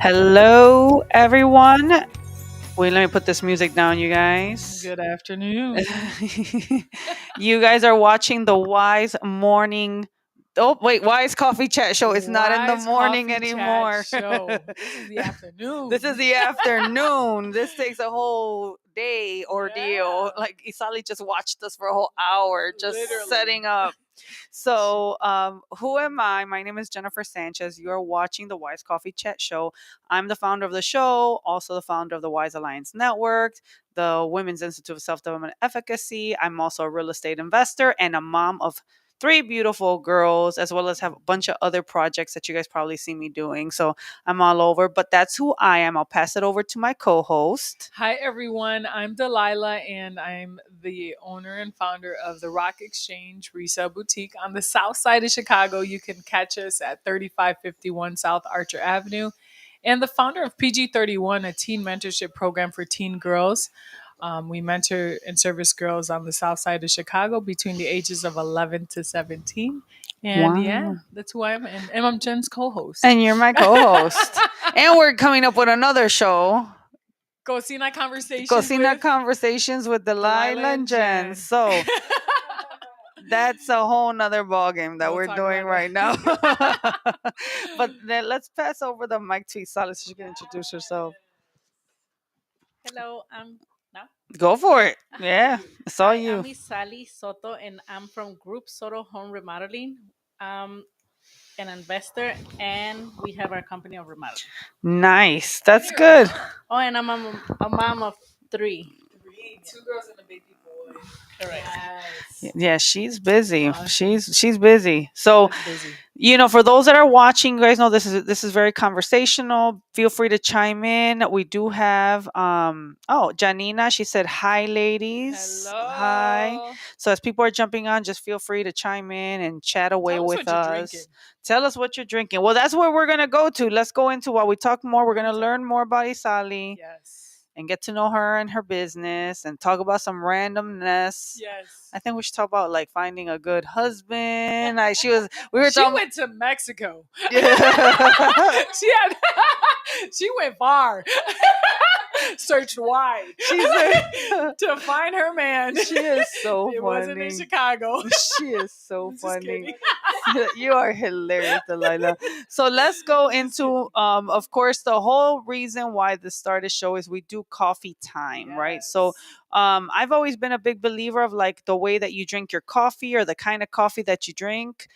Hello, everyone. Wait, let me put this music down, you guys. Good afternoon. You guys are watching the Wise Morning. Oh, wait, Wise Coffee Chat Show. It's not in the Wise morning Coffee Chat anymore. Show. This is the This afternoon. is the afternoon. This takes a whole day ordeal. Yeah, Like Isali just watched us for a whole hour just literally. setting up. So, who am I? My name is Jennifer Sanchez. You are watching the Wise Coffee Chat Show. I'm the founder of the show, also the founder of the Wise Alliance Network, the Women's Institute of Self Development Efficacy. I'm also a real estate investor and a mom of three beautiful girls, as well as have a bunch of other projects that you guys probably see me doing. So I'm all over, but that's who I am. I'll pass it over to my co host. Hi, everyone. I'm Delilah, and I'm the owner and founder of the Rock Exchange Resale Boutique on the south side of Chicago. You can catch us at 3551 South Archer Avenue, and the founder of PG 31, a teen mentorship program for teen girls. We mentor and service girls on the south side of Chicago between the ages of 11 to 17. And yeah, Wow. that's who I am. And I'm Jen's co host. And you're my co host. And we're coming up with another show. Cocina Conversations Cocina with Conversations with Delilah Delilah and and Jen. Jen. So that's a whole nother ball game that We'll we're talk doing about right now. that. But then let's pass over the mic to Isala so she can introduce herself. Hello, I'm now. Go for it. Yeah, it's all Hi, you. I'm Isali Soto, and I'm from Group Soto Home Remodeling. I'm an investor, and we have our company of remodeling. Nice. That's good. Oh, and I'm a mom of three. Three, two girls and a baby boy. Correct. Yes. Yeah, she's busy. Awesome. She's busy. So She's busy. for those that are watching, you guys know this is very conversational. Feel free to chime in. We do have Janina, she said hi ladies. Hi. Hello. So as people are jumping on, just feel free to chime in and chat away Tell us with what you're drinking. us. Tell us what you're drinking. Well, that's where we're gonna go to. Let's go into while we talk more. We're gonna learn more about Isali Yes. and get to know her and her business and talk about some randomness. Yes. I think we should talk about like finding a good husband. We were She talking. went to Mexico. Yeah. she had she went far. Searched wide. She's to find her man. She is so It wasn't in funny. Chicago. She is so Just funny. kidding. You are hilarious, Delilah. So let's go into of course the whole reason why the started show is we do coffee time, right? So I've always been a big believer of like the way that you drink your coffee or the kind of coffee that you drink.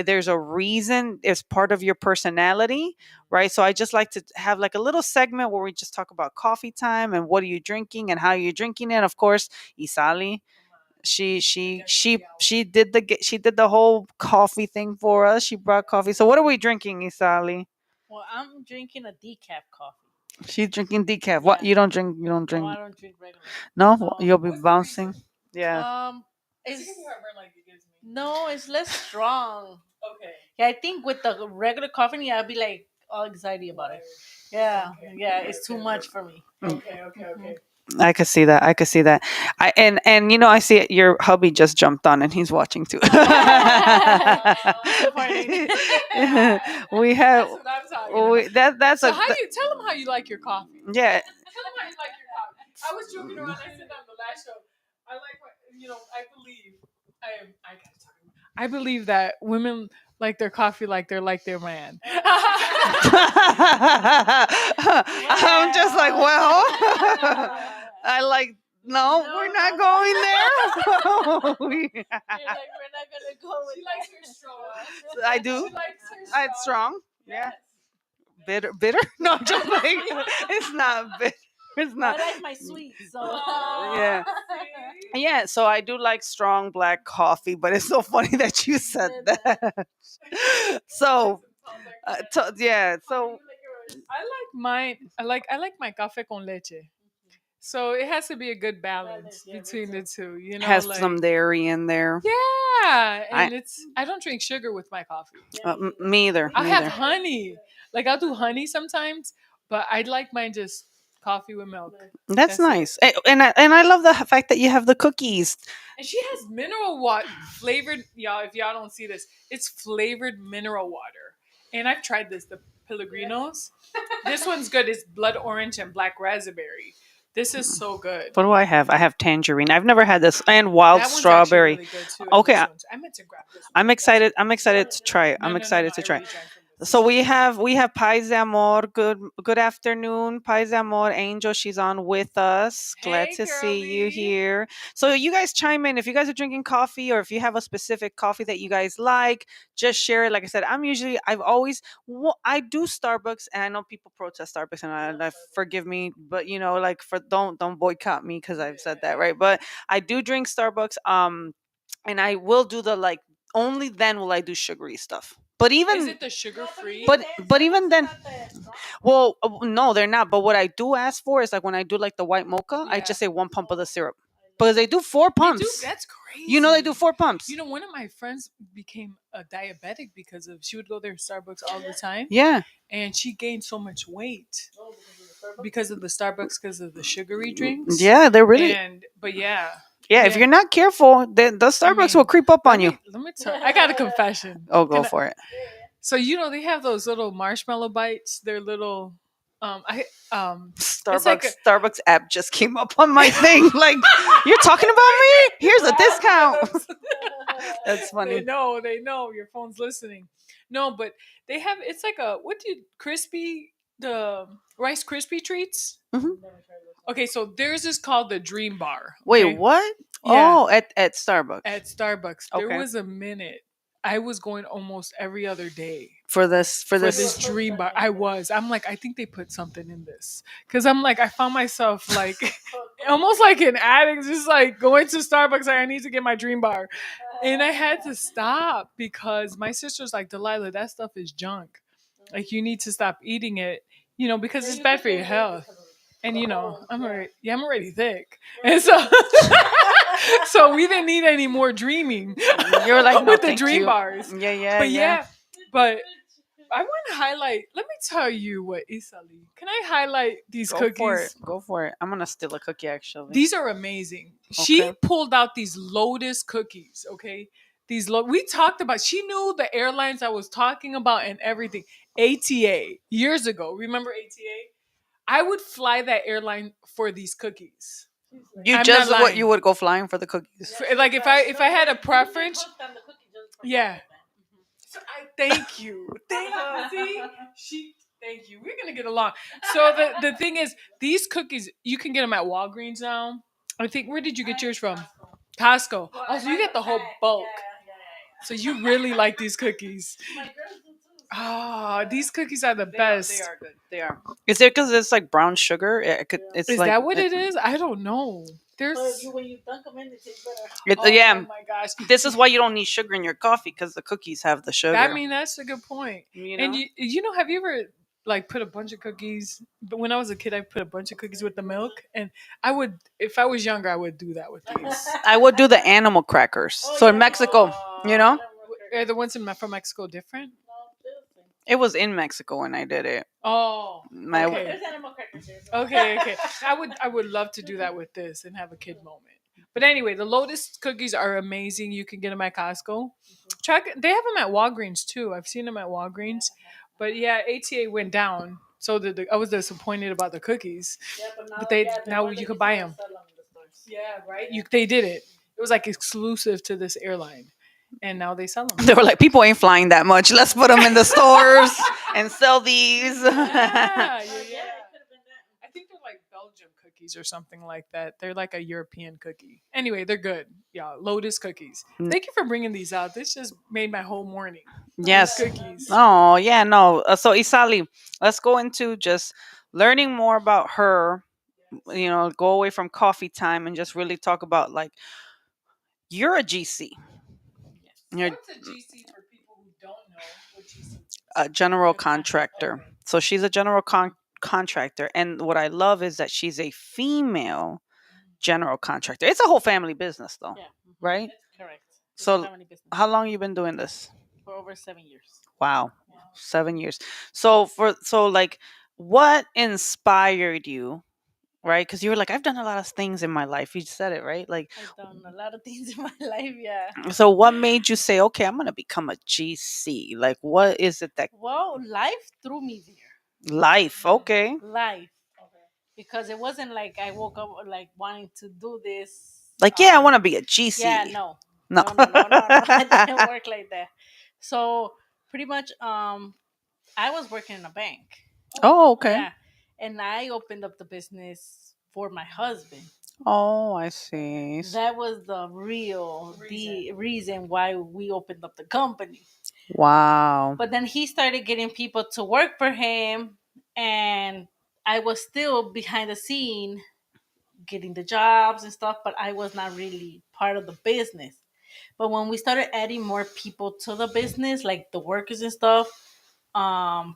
There's a reason, it's part of your personality, right? So I just like to have like a little segment where we just talk about coffee time and what are you drinking and how you're drinking it. Of course, Isali, she did the whole coffee thing for us. She brought coffee. So what are we drinking, Isali? Well, I'm drinking a decaf coffee. She's drinking decaf. What, Yeah. you don't drink? You don't No, drink? I don't drink regular. No, No. you'll be What's the bouncing. reason? Yeah. It's Heartburn like it gives me. no, it's less strong. Okay. Yeah, I think with the regular coffee, I'd be like all anxiety about it. Yeah, Okay. yeah, it's too much for me. Okay. I could see that. I could see that. And I see it, your hubby just jumped on and he's watching too. Supporting. We have That's what I'm talking about. that's So a how do you tell them how you like your coffee? yeah. Tell them how you like your coffee. I was joking around. I said on the last show. I like what I believe. I gotta talk about. I believe that women like their coffee like they're like their man. I'm just like, well, I like. No, No, we're not no. going there. You're like, we're not gonna go with She that. likes her strong. I do. She likes her It's strong. Yeah. Yes. Bitter. No, just like it's not bitter. It's I not. like my sweet, so Yeah. Yeah, so I do like strong black coffee, but it's so funny that you said that. So, yeah, so I like mine. I like my cafe con leche. So it has to be a good balance between the two. has like some dairy in there. yeah, I and I don't drink sugar with my coffee. me either. I'll Me have either. honey. Like I'll do honey sometimes, but I'd like mine just coffee with milk. That's That's it. nice. And I love the fact that you have the cookies. And she has mineral water flavored, y'all. If y'all don't see this, it's flavored mineral water. And I've tried this, the Pellegrinos. This one's good. It's blood orange and black raspberry. This is so good. What do I have? I have tangerine. I've never had this, and wild That one's actually strawberry. really good too. And Okay, this one's. I meant to grab this one. I'm excited. I'm excited to try it. No, I'm no, no, no. excited I to try. already drank from this. So we have Pais de Amor. Good afternoon, Pais de Amor. Angel, she's on with us. Glad Hey, to see you girlie. here. So you guys chime in if you guys are drinking coffee or if you have a specific coffee that you guys like. Just share it. Like I said, I do Starbucks, and I know people protest Starbucks, and forgive me, but like for don't boycott me because I've said that, right? But I do drink Starbucks. And I will do the like only then will I do sugary stuff. But Is even it the sugar free? but even then, well, no, they're not. But what I do ask for is like when I do like the white mocha, I Yeah. just say 1 pump of the syrup because they do four They do. pumps. That's crazy. You know they do 4 pumps. You know, one of my friends became a diabetic because of she would go there to Starbucks all the time, Yeah, and she gained so much weight because of the Starbucks, because of the sugary drinks. yeah, they're really. But yeah. Yeah, if you're not careful, the Starbucks will creep up on you. Let me tell. I got a confession. Oh, go for it. So they have those little marshmallow bites. They're little. I It's Starbucks like Starbucks app just came up on my thing. Like, you're talking about me? Here's a discount. That's funny. They know. They know your phone's listening. No, but they have. It's like a crispy the Rice Krispie treats. Mhm. Okay, so theirs is called the Dream Bar. Wait, okay? what? Yeah. Oh, at Starbucks. At Starbucks. There Okay. was a minute I was going almost every other day For this for this Dream Bar. I'm like, I think they put something in this because I'm like, I found myself like almost like an addict, just like going to Starbucks. Like, I need to get my Dream Bar, and I had to stop because my sister's like, Delilah, that stuff is junk. Like, you need to stop eating it, because it's bad for your health. And I'm already thick, and so so we didn't need any more dreaming. You're like, no, with the thank Dream you. Bars. Yeah, yeah, But yeah. but I want to highlight. Let me tell you what Isali. Can I highlight these Go cookies? for it. Go for it. I'm gonna steal a cookie actually. These are amazing. She Okay. pulled out these Lotus cookies. Okay, we talked about. She knew the airlines I was talking about and everything. ATA years ago. Remember ATA? I would fly that airline for these cookies. You I'm just not what lying. you would go flying for the cookies. Like if I had a preference, yeah. So I thank you. Thank you. See? Thank you. We're gonna get along. So the thing is, these cookies you can get them at Walgreens now. I think where did you get yours from? Costco. Oh, so you get the whole bulk. So you really like these cookies. Ah, these cookies are the best. They are good. They are. Is it because it's like brown sugar? It's Is like that what it is? I don't know. There's When you dunk them in, it tastes better. yeah. Oh my gosh. This is why you don't need sugar in your coffee because the cookies have the sugar. I mean, that's a good point. You And know? have you ever like put a bunch of cookies? But when I was a kid, I put a bunch of cookies with the milk, and I would, if I was younger, I would do that with these. I would do the animal crackers. So in Mexico, Are the ones from Mexico different? it was in Mexico when I did it. Oh, My okay. There's animal crackers here. Okay. I would love to do that with this and have a kid moment. But anyway, the Lotus cookies are amazing. You can get them at Costco. They have them at Walgreens too. I've seen them at Walgreens. But yeah, ATA went down, so I was disappointed about the cookies. Yeah, But now you can buy them. Yeah, right. They did it. It was like exclusive to this airline, and now they sell them. They were like, people ain't flying that much. Let's put them in the stores and sell these. Yeah. I think they're like Belgium cookies or something like that. They're like a European cookie. Anyway, they're good. Yeah, Lotus cookies. Thank you for bringing these out. This just made my whole morning. Yes. These cookies. Oh, yeah, no. So, Isali, let's go into just learning more about her. Go away from coffee time and just really talk about like you're a GC. You're What's a GC for people who don't know what GC is? a general contractor. So she's a general contractor, and what I love is that she's a female general contractor. It's a whole family business, though, Yeah. right? Correct. It's a So, family business. how long you been doing this? For over 7 years. Wow, 7 years. So like, what inspired you? Right, because you were like, I've done a lot of things in my life. You said it right, like. I've done a lot of things in my life, yeah. So, what made you say, okay, I'm gonna become a GC? Like, what is it that? Well, life threw me there. Life. Okay. life, because it wasn't like I woke up like wanting to do this. Like, yeah, I want to be a Yeah, GC. no, No. no. It didn't work like that. So pretty much, I was working in a bank. Oh, okay. Yeah, and I opened up the business for my husband. Oh, I see. That was the reason why we opened up the company. Wow. But then he started getting people to work for him, and I was still behind the scene getting the jobs and stuff, but I was not really part of the business. But when we started adding more people to the business, like the workers and stuff, um,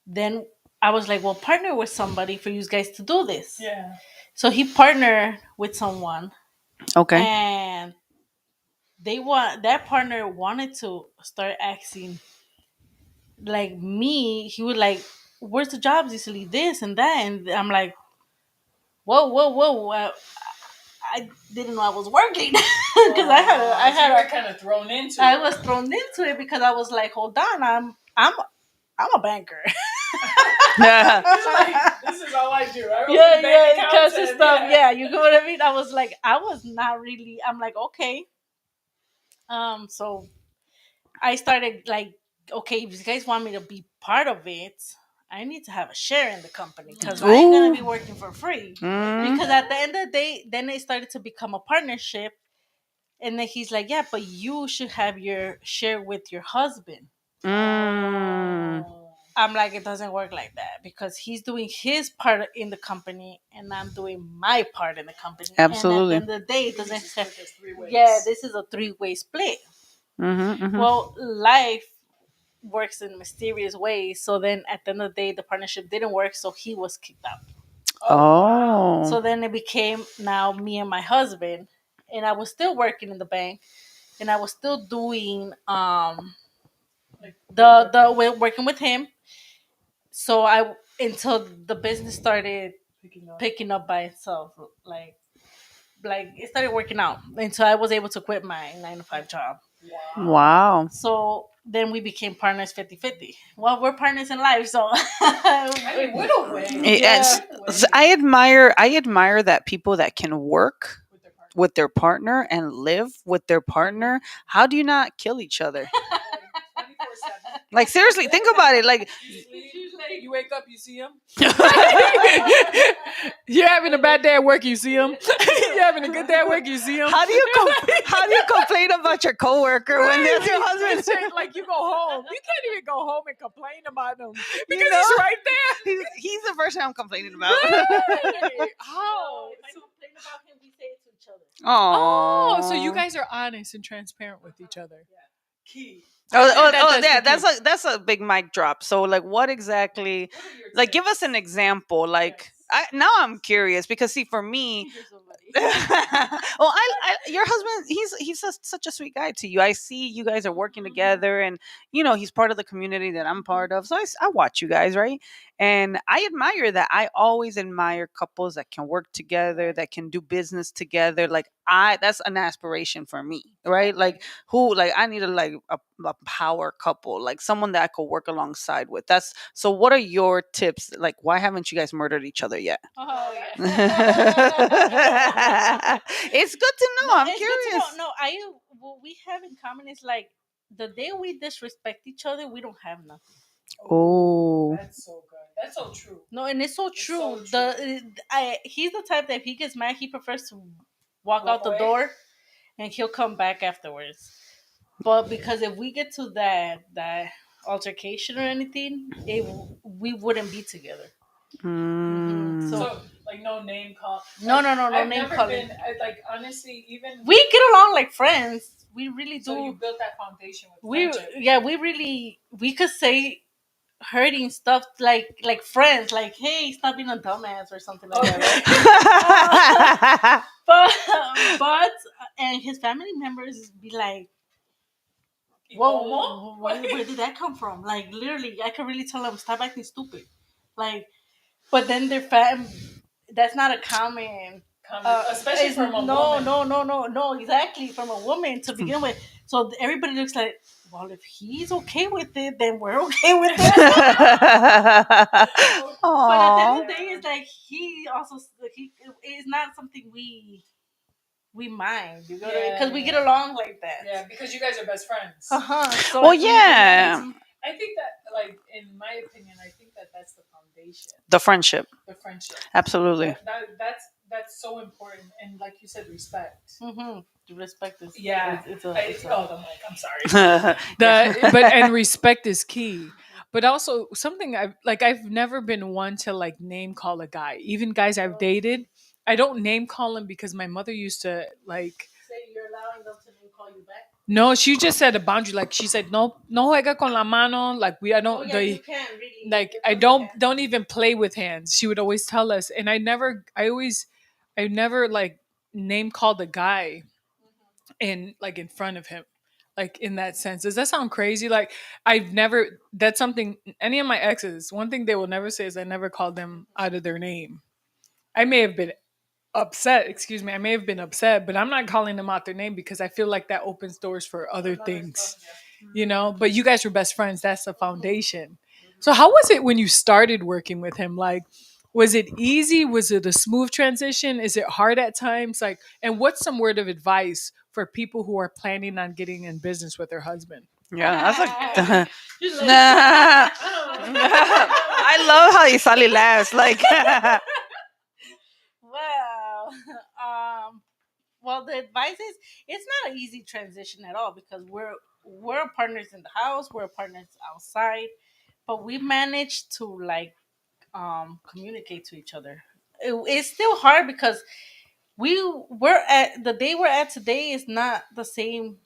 then I was like, well, partner with somebody for you guys to do this. Yeah. So he partnered with someone, Okay. and that partner wanted to start asking like me. He would like, where's the jobs easily, this and that, and I'm like, whoa, I didn't know I was working because You were kind of thrown into I it. was thrown into it because I was like, hold on, I'm a banker. Yeah. Like, this is all I do. I open Yeah, bank yeah, accounts cash and and stuff. Yeah, you know what I mean. I was like, I was not really. I'm like, okay. So I started like, okay, if you guys want me to be part of it, I need to have a share in the company because I ain't gonna Ooh. be working for free. Mm. Because at the end of the day, then it started to become a partnership, and then he's like, yeah, but you should have your share with your husband. Mm. I'm like, it doesn't work like that because he's doing his part in the company and I'm doing my part in the company. And at the Absolutely. end of the day, it doesn't. three ways. Yeah, this is a three-way split. Mm-hmm, mm-hmm. Well, life works in mysterious ways. So then at the end of the day, the partnership didn't work, so he was kicked out. Oh. So then it became now me and my husband, and I was still working in the bank, and I was still doing the working with him. So I until the business started picking up by itself, like it started working out until I was able to quit my 9 to 5 job. Wow. So then we became partners 50-50. Well, we're partners in life, so I mean, what a way. Yeah. I admire that people that can work With their partner. with their partner and live with their partner. How do you not kill each other? 24/7. Like, seriously, think about it. Like, You sleep, you wake up, you see him. You're having a bad day at work, you see him. You're having a good day at work, you see him. how do you complain about your coworker when there's your It's husband? like you go home. You can't even go home and complain about him because know? he's right there. He's the person I'm complaining about. Hey, how? If I complain about him, we say it to each other. Oh, so you guys are honest and transparent with each other. Key. Yeah, that's a big mic drop. So, like, what exactly? Like, give us an example. Like, now I'm curious because, see, for me, well, your husband, he's such a sweet guy to you. I see you guys are working together, and he's part of the community that I'm part of. So I watch you guys, right? And I admire that. I always admire couples that can work together, that can do business together. Like, that's an aspiration for me, right? Like, who, like, I need a power couple, like someone that I could work alongside with. That's so. What are your tips? Like, why haven't you guys murdered each other yet? Oh yeah. It's good to know. I'm It's good to curious. know. No, what we have in common is like the day we disrespect each other, we don't have nothing. Oh. That's so good. That's so true. No, and it's so true. so true. He's the type that if he gets mad, he prefers to walk out the away. door, and he'll come back afterwards. But because if we get to that altercation or anything, we wouldn't be together. Mm. So like no name call. no, Like, no I've name never calling. been like honestly even. We get along like friends. We really do. So you built that foundation with we friendship. yeah, we could say hurting stuff like friends, like, hey, stop being a dumbass or something like that, right? But and his family members be like, whoa, where did that come from? Like, literally, I could really tell them, stop acting stupid. Like, but then their that's not a common. Especially from a woman. No, exactly, from a woman to begin with. So everybody looks like, well, if he's okay with it, then we're okay with it. But at the end Aw. of the day, it's like he also he it's not something we mind, you know, because we get along like that. Yeah, because you guys are best friends. So Well, if yeah, I think that, like, in my opinion, I think that that's the foundation. the friendship, The friendship. absolutely. That's so important, and like you said, respect. respect is Yeah. it's Oh, the mic. I'm sorry. And respect is key. But also something I've never been one to like name call a guy. Even guys I've dated, I don't name call him because my mother used to like. say you're allowing them to call you back. No, she just said a boundary. Like she said, no, no juega con la mano. Like I don't. Oh yeah, you can really. Like I don't even play with hands. She would always tell us, and I never like name called a guy in like in front of him, like in that sense. Does that sound crazy? Like I've never. That's something any of my exes. One thing they will never say is I never called them out of their name. I may have been upset, excuse me, I may have been upset, but I'm not calling them out their name because I feel like that opens doors for other things, you know. But you guys were best friends, that's the foundation. So how was it when you started working with him? Like, was it easy? Was it a smooth transition? Is it hard at times? Like, and what's some word of advice for people who are planning on getting in business with their husband? Yeah, that's like. She's I love how Isali laughs. Like, well, well, the advice is it's not an easy transition at all because we're partners in the house, we're partners outside, but we managed to like communicate to each other. It's still hard because we're at the day we're at today is not the same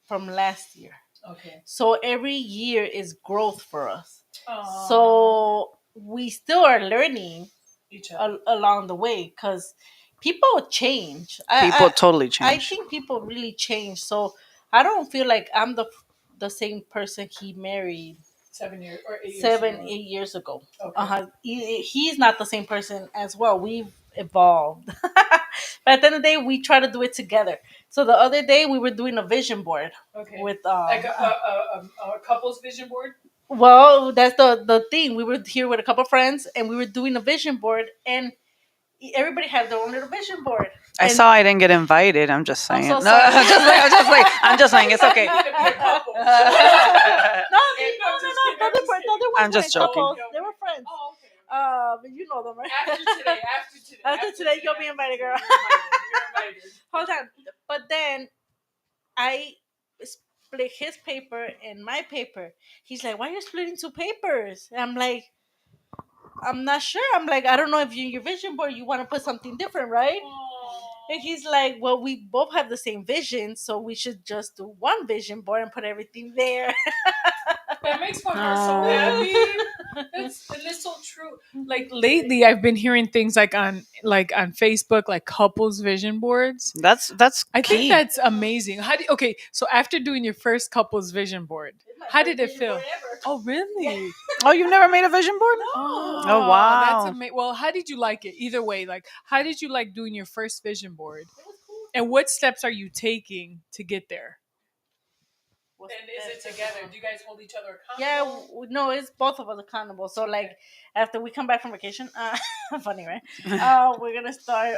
from last year. Okay. So every year is growth for us. Aw. So we still are learning Each other. along the way because people change. people totally I change. think people really change. So I don't feel like I'm the same person he married 7 years or 8 years. 7 8 years ago. Okay. He's not the same person as well. We've evolved. But at the end of the day, we try to do it together. So the other day we were doing a vision board. Okay. With Like a couple's vision board. well, that's the thing. We were here with a couple friends, and we were doing a vision board, and everybody had their own little vision board. I And saw I didn't get invited. I'm just I'm saying. so No, sorry. I'm just saying. It's okay. No, the other ones I'm just weren't joking. couples. They were friends. Oh, okay. But you know them, right? After Today, you'll be invited, girl. You're invited. Hold on. But then I split his paper and my paper. He's like, "Why are you splitting two papers?" And I'm like, "I'm not sure." I'm like, "I don't know if you your vision board you want to put something different, right?" And he's like, "Well, we both have the same vision, so we should just do one vision board and put everything there." That makes my heart so happy. That's so true. Like lately, I've been hearing things like on Facebook, like couples vision boards. That's I think key. that's amazing. Okay, so after doing your first couples vision board, how did it feel? Oh, really? Oh, you never made a vision board? Oh, Oh, wow. That's amazing. Well, how did you like it? Either way, like, how did you like doing your first vision board? And what steps are you taking to get there? And is it together? Do you guys hold each other accountable? Yeah, no, it's both of us accountable. So like after we come back from vacation, funny, right? We're gonna start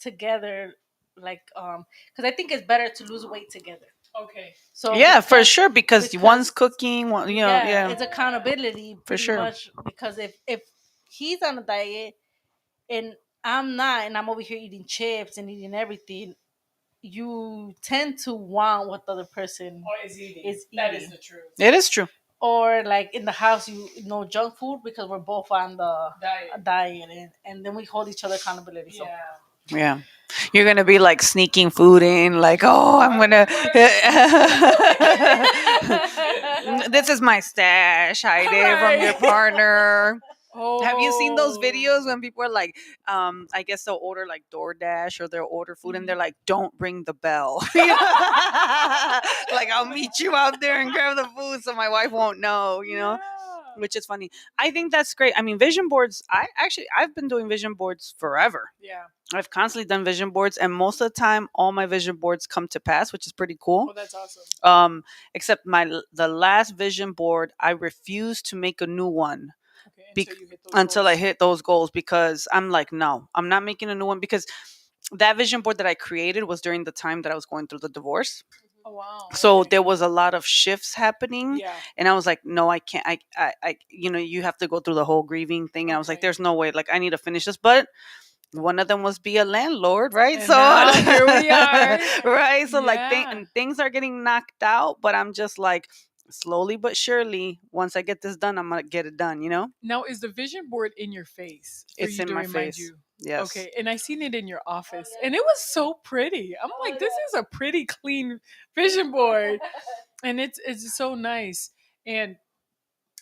together, like because I think it's better to lose weight together. Okay. So Yeah, for sure, because one's cooking, one, yeah. it's accountability For pretty sure. much because if he's on a diet and I'm not, and I'm over here eating chips and eating everything, you tend to want what the other person Is eating. is That is eating. the truth. It is true. Or like in the house, you know junk food because we're both on the Diet. diet, and then we hold each other accountability. So. Yeah. Yeah. You're going to be like sneaking food in, like, oh, I'm going to. This is my stash. Hide it from your partner. Oh. Have you seen those videos when people are like, I guess they'll order like DoorDash or they'll order food and they're like, don't ring the bell. Like, I'll meet you out there and grab the food so my wife won't know, you know? which is funny. I think that's great. I mean, vision boards. I've been doing vision boards forever. Yeah. I've constantly done vision boards, and most of the time, all my vision boards come to pass, which is pretty cool. Oh, that's awesome. Except the last vision board, I refuse to make a new one Okay, bec- until you hit those until I goals. hit those goals, because I'm like, no, I'm not making a new one, because that vision board that I created was during the time that I was going through the divorce. Oh wow. So Okay. there was a lot of shifts happening, Yeah. and I was like, no, I can't. You have to go through the whole grieving thing, and I was like, Okay. there's no way. Like, I need to finish this, but one of them was be a landlord, right? And So now here we are. right. So like Yeah. and things are getting knocked out, but I'm just like, slowly but surely, once I get this done, I'm gonna get it done. Now, is the vision board in your face for It's you in to my remind face. you? Yes. Okay, and I seen it in your office, and it was so pretty. I'm like, this is a pretty clean vision board, and it's so nice. And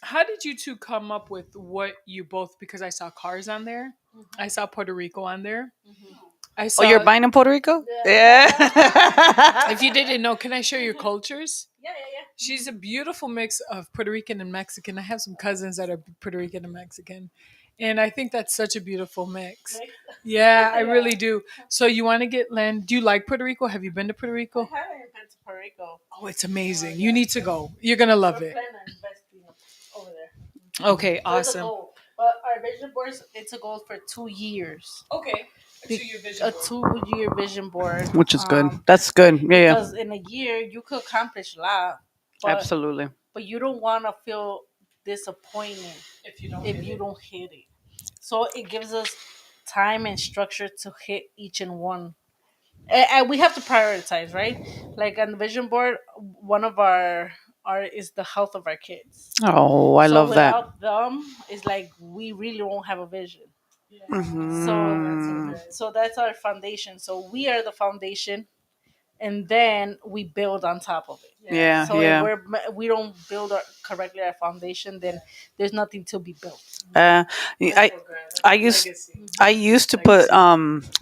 how did you two come up with what you both? Because I saw cars on there, I saw Puerto Rico on there. I Oh, you're saw. buying in Puerto Rico? Yeah. If you didn't know, can I show your cultures? Yeah, yeah, She's a beautiful mix of Puerto Rican and Mexican. I have some cousins that are Puerto Rican and Mexican. And I think that's such a beautiful mix. Yeah, I really do. So you want to get land? Do you like Puerto Rico? Have you been to Puerto Rico? I haven't been to Puerto Rico. Oh, it's amazing. You need to go. You're going to love We're it. planning on investing over there. Okay, There's a awesome. goal. But our vision boards, it's a goal for 2 years. Okay. A 2 year vision board. Which is good. That's good. Yeah, yeah. Because in a year you could accomplish a lot, but Absolutely. you don't want to feel disappointed If you don't if hit you it. don't hit it. So it gives us time and structure to hit each and one. And we have to prioritize, right? Like on the vision board, one of our is the health of our kids. Oh, I So love that. without them, it's like we really won't have a vision. Yeah. Mhm. So that's our foundation. So we are the foundation, and then we build on top of it. Yeah, So yeah. if we don't build correctly our foundation, then there's nothing to be built. Uh, I I used I used to put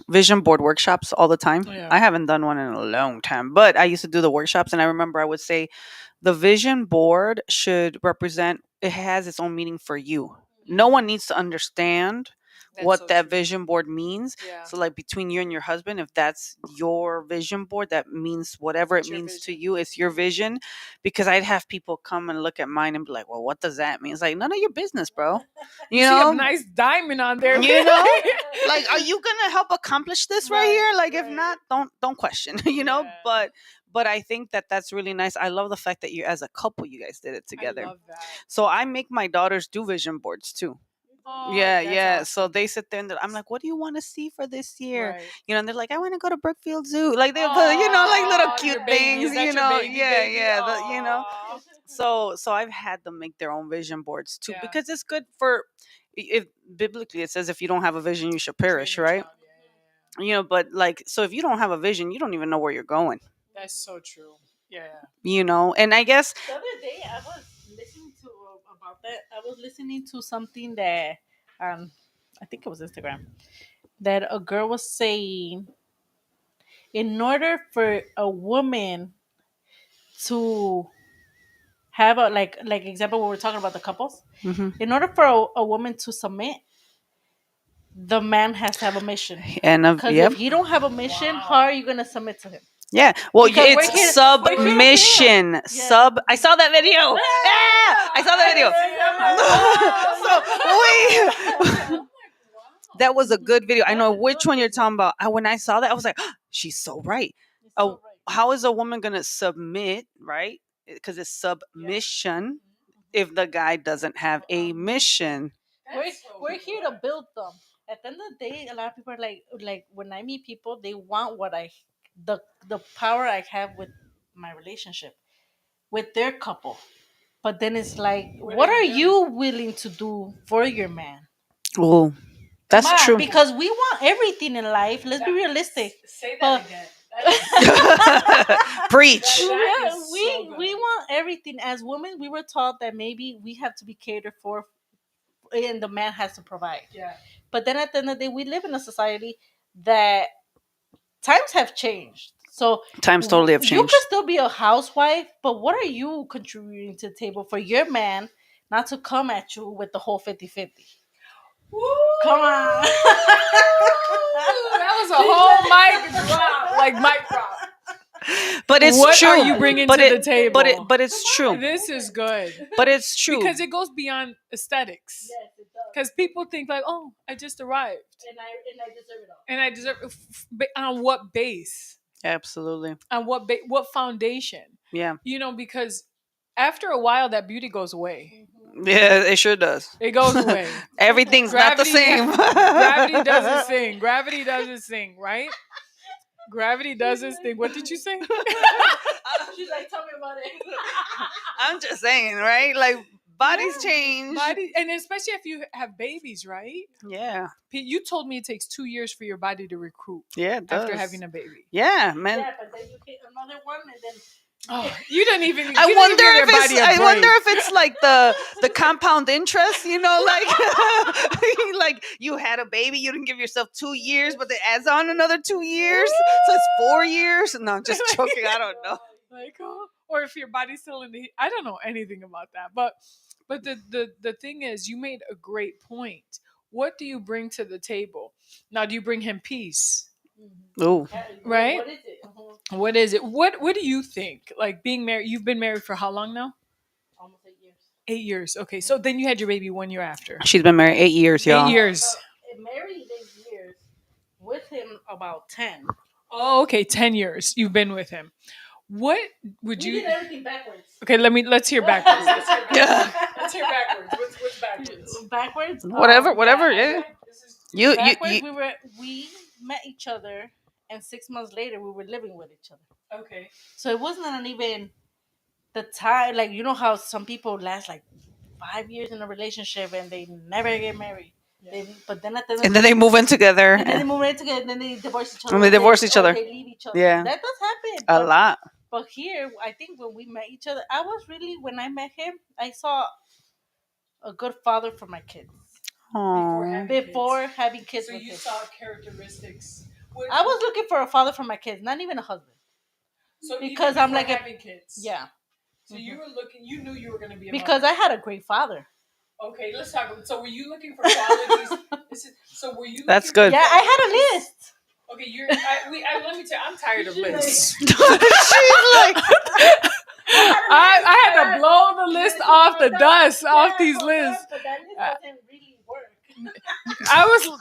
vision board workshops all the time. Yeah. I haven't done one in a long time, but I used to do the workshops, and I remember I would say the vision board should represent. It has its own meaning for you. No one needs to understand That's what so that true. vision board means. Yeah. So, like, between you and your husband, if that's your vision board, that means whatever it It's your means to vision. you, it's your vision. Because I'd have people come and look at mine and be like, "Well, what does that mean?" It's like, none of your business, bro. You You see know, a nice diamond on there. you know, like, are you gonna help accomplish this right, Right, here? Like, if right. not, don't question. Yeah. But I think that that's really nice. I love the fact that you, as a couple, you guys did it I together. love that. So I make my daughters do vision boards too. Oh, Yeah, that's yeah. awesome. So they sit there and I'm like, "What do you want to see for this year?" Right. And they're like, "I want to go to Brookfield Zoo." Like they put, like little Aw, cute your baby. things, Is that your baby, Yeah, baby? yeah. Aw. So I've had them make their own vision boards too, Yeah. because it's good for. If biblically it says, if you don't have a vision, you should perish, Train your right? child. Yeah. But like, so if you don't have a vision, you don't even know where you're going. That's so true. Yeah. And I guess The other day, I was listening to about that. I was listening to something that, I think it was Instagram, that a girl was saying, in order for a woman to have a like example, when we're talking about the couples, Mhm. in order for a woman to submit, the man has to have a mission. and Because yep. if he don't have a mission, how are you gonna submit to him? Yeah, well, Because we're it's here- we're here to submission. help. Yeah. Sub. I saw that video. Yeah, I saw that video. That was a good video. I know which one you're talking about. When I saw that, I was like, she's so right. It's so right. How is a woman gonna submit, right? Because it's submission if the guy doesn't have a mission. We're here to build them. At the end of the day, a lot of people are like when I meet people, they want the power I have with my relationship with their couple. But then it's like, what are you willing to do for your man? Oh, that's Come on, true. because we want everything in life. Let's be realistic. Say But- again. Preach. That Yeah, is we so good. we want everything. As women, we were taught that maybe we have to be catered for, and the man has to provide. Yeah. But then at the end of the day, we live in a society that times have changed. So Times totally have you changed. could still be a housewife, but what are you contributing to the table for your man? not to come at you with the whole 50-50. Woo! Come on. That was a whole mic drop, like mic drop. But it's What true. are you bringing but to it, the table? but it's true. This is good But it's true. because it goes beyond aesthetics. Yes, it does. Because people think like, oh, I just arrived And I deserve it all. and I deserve. On what base? Absolutely. On what foundation? Yeah. Because after a while, that beauty goes away. Yeah, it sure does. It goes away. Everything's not the same. Gravity does its thing. Gravity does its thing, right? Gravity does its thing. What did you say? She's like, tell me about it. I'm just saying, right? Like bodies change. And especially if you have babies, right? Yeah. You told me it takes 2 years for your body to recruit Yeah, it does. after having a baby. Yeah, man. Yeah, but then you hit another one and then. Oh, you didn't even. I you wonder didn't if give your it's. body a I wonder break. if it's like the compound interest. Like you had a baby, you didn't give yourself 2 years, but it adds on another 2 years, so it's 4 years. No, I'm just joking. I don't know. Like, or if your body's still in the. I don't know anything about that, but the thing is, you made a great point. What do you bring to the table? Now, do you bring him peace? Ooh. Right? What is it? What is it? What do you think? Like being married, you've been married for how long now? Almost 8 years. 8 years. Okay, so then you had your baby 1 year after. She's been married 8 years, y'all. 8 years. Married 8 years. With him about 10. Oh, okay, 10 years you've been with him. What would We you? did everything backwards. Okay, let's hear backwards. Yeah. Let's hear backwards. What's backwards? Backwards. Whatever. Yeah. You Backwards. We met each other, and 6 months later we were living with each other. Okay. So it wasn't even the time. Like you know how some people last like 5 years in a relationship and they never get married. Yeah. But then at the end and then they move in together. And then they move in together, and then they divorce each other. And they divorce each other. They leave each other. Yeah. That does happen. A lot. But here, I think when we met each other, I was really, when I met him, I saw a good father for my kids. Before having kids. So you saw characteristics. I was looking for a father for my kids, not even a husband. So because I'm like having kids. Yeah. So you were looking. You knew you were going to be a because mother. I had a great father. Okay, let's talk. So were you looking for qualities? So were you? That's good. Yeah, I had a list. Okay, let me tell you, I'm tired of lists. She's like, I had to blow the list off the dust off these lists. But that list doesn't really work. I was.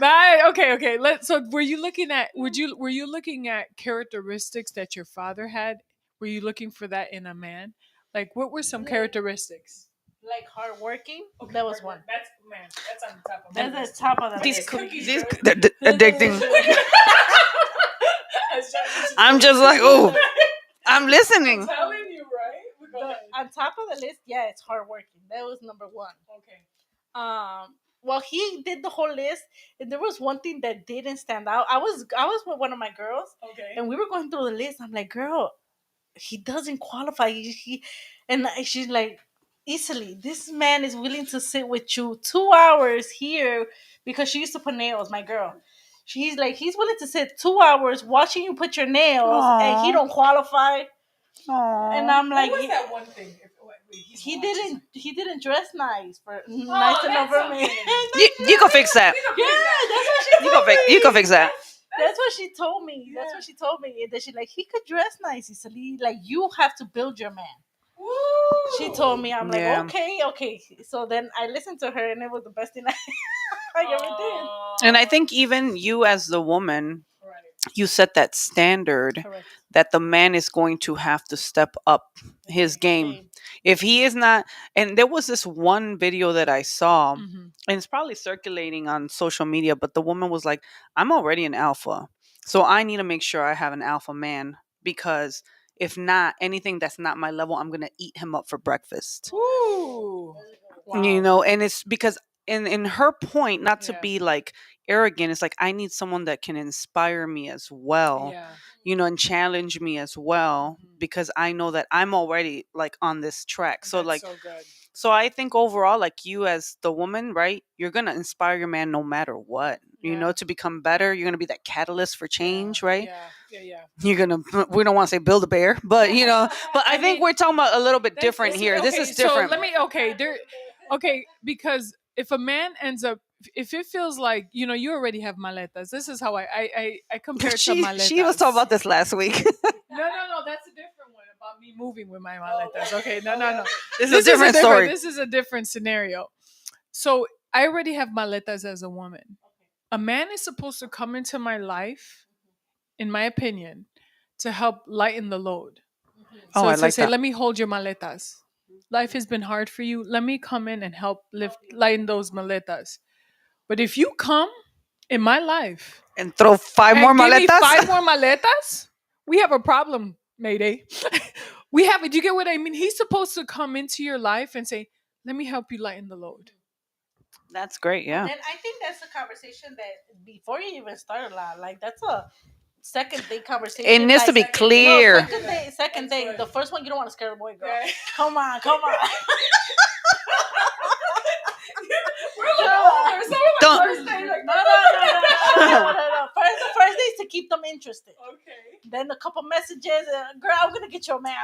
Okay. So were you looking at? Were you looking at characteristics that your father had? Were you looking for that in a man? Like, what were some characteristics? Like hardworking. Okay, that was one. That's on the top of That's the top of the these list. cookies, addicting. I'm just like, oh, I'm listening. I'm telling you, right? On top of the list, yeah, it's hardworking. That was number one. Okay. Well, he did the whole list, and there was one thing that didn't stand out. I was with one of my girls, Okay. and we were going through the list. I'm like, girl, he doesn't qualify. And she's like, easily, this man is willing to sit with you 2 hours here because she used to put nails. My girl, he's willing to sit 2 hours watching you put your nails, and he don't qualify. Aww. And I'm like, what was that one thing? He didn't dress nice nice enough for me. You can fix that. Yeah, that's what she told me. You can fix that. That's what she told me. Yeah. That's what she told me. And then she like, he could dress nice. Like, you have to build your man. Woo! She told me. I'm like, Yeah. okay. So then I listened to her, and it was the best thing I ever did. And I think even you as the woman, Right. you set that standard Correct. that the man is going to have to step up his game. If he is not, and there was this one video that I saw, Mm-hmm. and it's probably circulating on social media, but the woman was like, I'm already an alpha, so I need to make sure I have an alpha man, because if not, anything that's not my level, I'm gonna eat him up for breakfast. Ooh. Wow. And it's because in her point, not to Yeah. be like arrogant. It's like I need someone that can inspire me as well, Yeah. and challenge me as well, Mhm. because I know that I'm already like on this track. So That's like, so good. so I think overall, like you as the woman, right? You're gonna inspire your man no matter what. Yeah. To become better. You're gonna be that catalyst for change, right? Yeah. Yeah. Yeah. You're gonna. We don't want to say build a bear, but But I I think mean, we're talking about a little bit that's different here. This okay. is So different. let me. Okay, there. Okay, because if a man ends up, if it feels like you already have maletas. This is how I compare it to She was talking maletas. about this last week. No, that's a different one about me moving with my maletas. Okay, no. This is a This is a different different. story. This is a different scenario. So I already have maletas as a woman. A man is supposed to come into my life, in my opinion, to help lighten the load. Oh, So I to like say, that. let me hold your maletas. Life has been hard for you. Let me come in and help lighten those maletas. But if you come in my life And throw five more and give me maletas. 5 more maletas, we have a problem, Mayday. We have it. Do you get what I mean? He's supposed to come into your life and say, let me help you lighten the load. That's great. Yeah. Then I think that's a conversation that before you even start a lot, like that's a second date It conversation. needs to Like be no clear. second date. The first one you don't want to scare the boy, girl. Okay. Come on, come on. We're a little older, so we're Don't- like first day, like, No. First day is to keep them interested. Okay. Then a couple messages. Girl, I'm gonna get your man.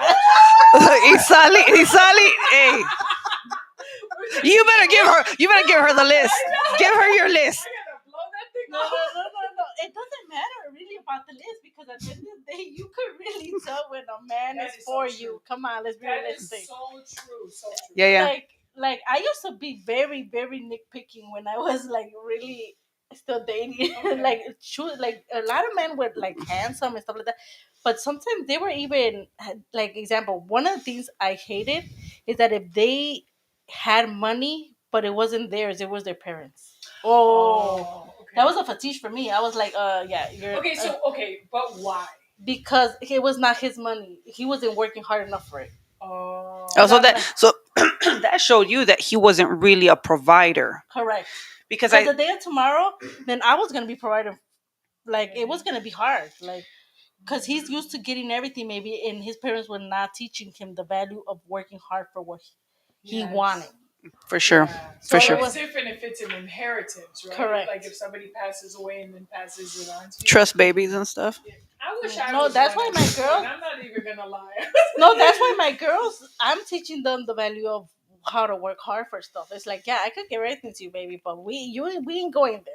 Isali, hey, you better give her the list. Give her your list. I gotta blow that thing No. off. It doesn't matter really about the list because at the end of the day, you could really tell when a man That is is for so you. true. Come on, let's be That is realistic. so true. So true. Yeah, yeah. Like I used to be very very nitpicking when I was like really still dating. Okay. Like shoot, like a lot of men were like handsome and stuff like that, but sometimes they were even like example. One of the things I hated is that if they had money but it wasn't theirs, it was their parents. Oh, Okay. that was a fetish for me. I was like, yeah, you're Okay, so okay, but why? because it was not his money. He wasn't working hard enough for it. Oh. Oh, so Not that enough. so that showed you that he wasn't really a provider. Correct. Because Because the day of tomorrow, then I was gonna be providing. Like it was gonna be hard. Like because he's used to getting everything, maybe, and his parents were not teaching him the value of working hard for what he Yes. wanted. for sure, Yeah. So for it sure. It's was different if it's an inheritance, right? correct. Like if somebody passes away and then passes it on to you. Trust babies and stuff. Yeah. I wish I No, was that's one why at my this point. girls. I'm not even gonna lie. No, that's why my girls. I'm teaching them the value of how to work hard for stuff. It's like, yeah, I could give everything to you, baby, but we ain't going there.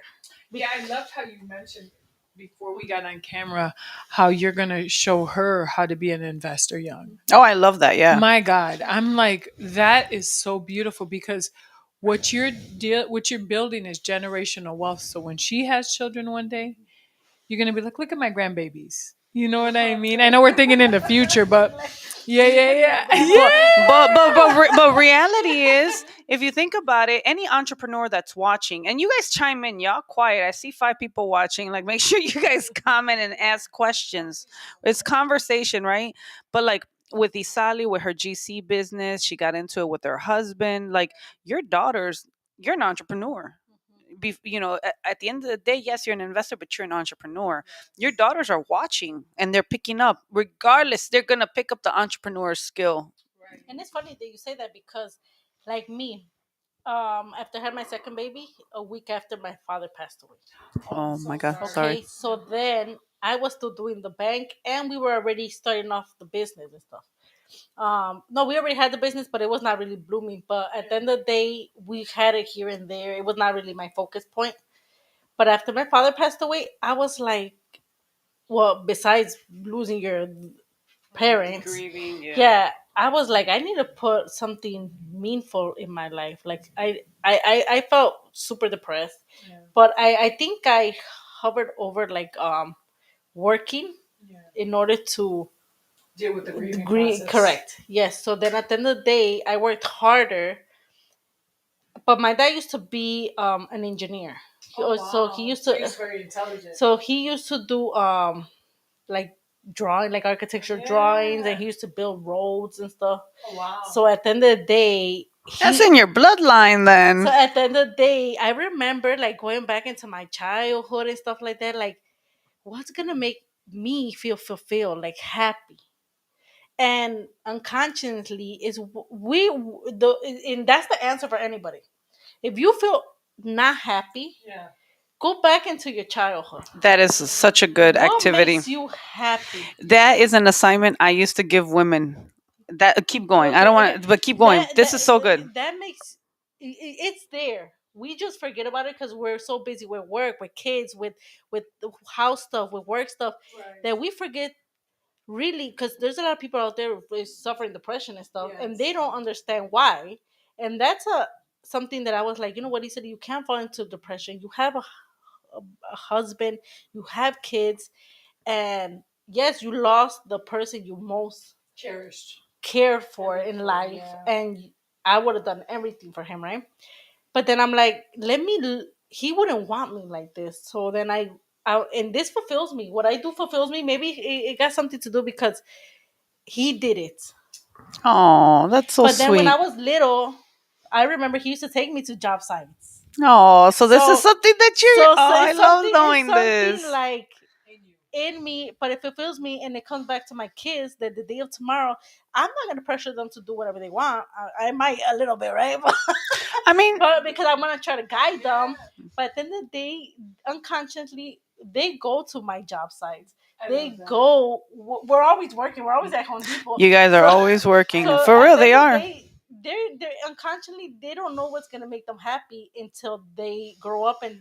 Yeah, I loved how you mentioned before we got on camera how you're gonna show her how to be an investor young. Oh, I love that. Yeah. My God, I'm like that is so beautiful because what you're building is generational wealth. So when she has children one day, you're gonna be like, look at my grandbabies. You know what I mean? I know we're thinking in the future, but yeah. But reality is, if you think about it, any entrepreneur that's watching, and you guys chime in, y'all quiet. I see 5 people watching. Like, make sure you guys comment and ask questions. It's conversation, right? But like with Isali, with her GC business, she got into it with her husband. Like your daughters, you're an entrepreneur. At the end of the day, yes, you're an investor, but you're an entrepreneur. Your daughters are watching and they're picking up. Regardless, they're gonna pick up the entrepreneur skill. And it's funny that you say that because, like me, after I had my second baby, a week after my father passed away. Oh my God, Okay, sorry. so then I was still doing the bank, and we were already starting off the business and stuff. No, we already had the business, but it was not really blooming. But at the end of the day, we had it here and there. It was not really my focus point. But after my father passed away, I was like, well, besides losing your parents, Grieving, yeah. yeah, I was like, I need to put something meaningful in my life. Like I felt super depressed, Yeah. but I think I hovered over like working Yeah. in order to Deal with the grieving agree. process. Correct. Yes. So then at the end of the day, I worked harder. But my dad used to be an engineer. So he used to. He was very intelligent. So he used to do like drawing, like architecture drawings, and he used to build roads and stuff. Oh, wow. So at the end of the day, That's he in your bloodline so then. at the end of the day, I remember like going back into my childhood and stuff like that. Like, what's gonna make me feel fulfilled, like happy? And unconsciously is and that's the answer for anybody. If you feel not happy, go back into your childhood. That is such a good What activity. makes you happy? That is an assignment I used to give women. That keep going. I Okay, don't okay. want to, but keep going. That This is so that good. that makes it's there. We just forget about it because we're so busy with work, with kids, with the house stuff, with work stuff, that we forget really. Because there's a lot of people out there who is suffering depression and stuff, and they don't understand why. And that's a something that I was like, you know what? He said you can't fall into depression. You have a husband, you have kids, and yes, you lost the person you most care for in life, and I would have done everything for him, right? But then I'm like, he wouldn't want me like this. So then and this fulfills me. What I do fulfills me. Maybe it got something to do because he did it. Oh, that's so But then when I sweet. was little, I remember he used to take me to job sites. Oh, so this is So something that you're. so Oh, I love it's knowing something this. like in me, but it fulfills me, and it comes back to my kids that the day of tomorrow, I'm not gonna pressure them to do whatever they want. I might a little bit, right? I mean, But because I want to try to guide them. But then the day, unconsciously, they go to my job sites. They go. We're always working. We're always at Home Depot. you guys are So, always working. so For at real, the they end of the are. day, they're unconsciously they don't know what's gonna make them happy until they grow up and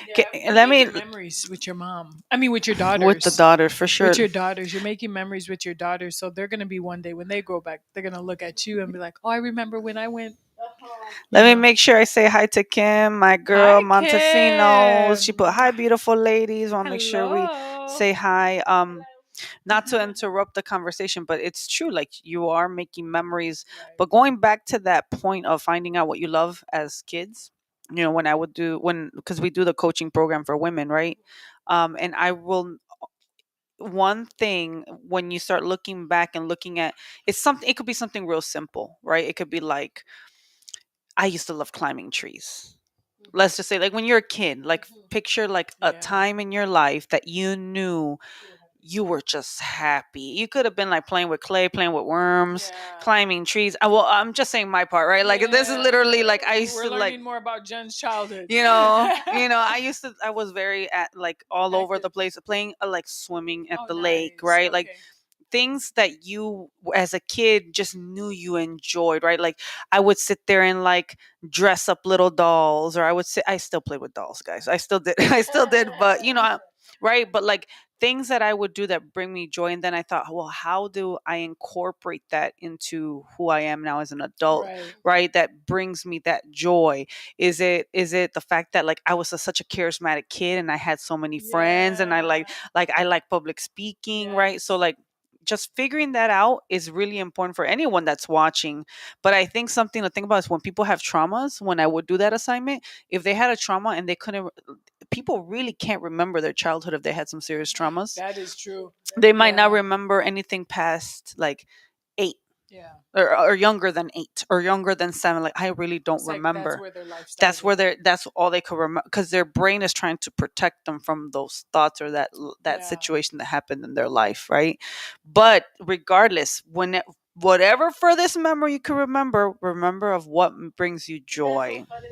You're Let me making memories with your mom. I mean, with your with the daughters. daughters for sure. With your daughters, you're making memories with your daughters. So they're gonna be one day when they grow back, they're gonna look at you and be like, "Oh, I remember when I went." You Let me know. make sure I say hi to Kim, my girl Hi, Montesinos. She put Kim. hi, beautiful ladies. Want to make sure we Hello. say hi. Not to interrupt the conversation, but it's true. Like you are making memories. But going back to that point of finding out what you love as kids, when I would do because we do the coaching program for women, right? And I will one thing when you start looking back and looking at it's something. It could be something real simple, right? It could be like I used to love climbing trees. Let's just say like when you're a kid, like picture like a Yeah. time in your life that you knew you were just happy. You could have been like playing with clay, playing with worms, Yeah. climbing trees. Well, I'm just saying my part, right? Like this is Yeah. literally like I used We're to like learning more about Jen's childhood. I was very at like all over Active. the place playing like swimming at Oh, the lake, nice. right? Like Okay. things that you as a kid just knew you enjoyed, right? Like I would sit there and like dress up little dolls, or I still played with dolls, guys. I still did. I still did, but right? But like things that I would do that bring me joy. And then I thought, well, how do I incorporate that into who I am now as an adult, Right. right? That brings me that joy. Is it the fact that like I was such a charismatic kid and I had so many friends and I like public speaking, right? So Yes. like just figuring that out is really important for anyone that's watching. But I think something to think about is when people have traumas, when I would do that assignment, if they had a trauma and they couldn't, people really can't remember their childhood if they had some serious traumas. That is true. They might not Yeah. remember anything past like 8 Yeah. or younger than 8 or younger than 7. Like I really don't It's like that's remember. where their life That's started. where that's all they could remember because their brain is trying to protect them from those thoughts or that Yeah. situation that happened in their life, right? But regardless, whatever furthest memory you can remember of what brings you that's so joy. funny.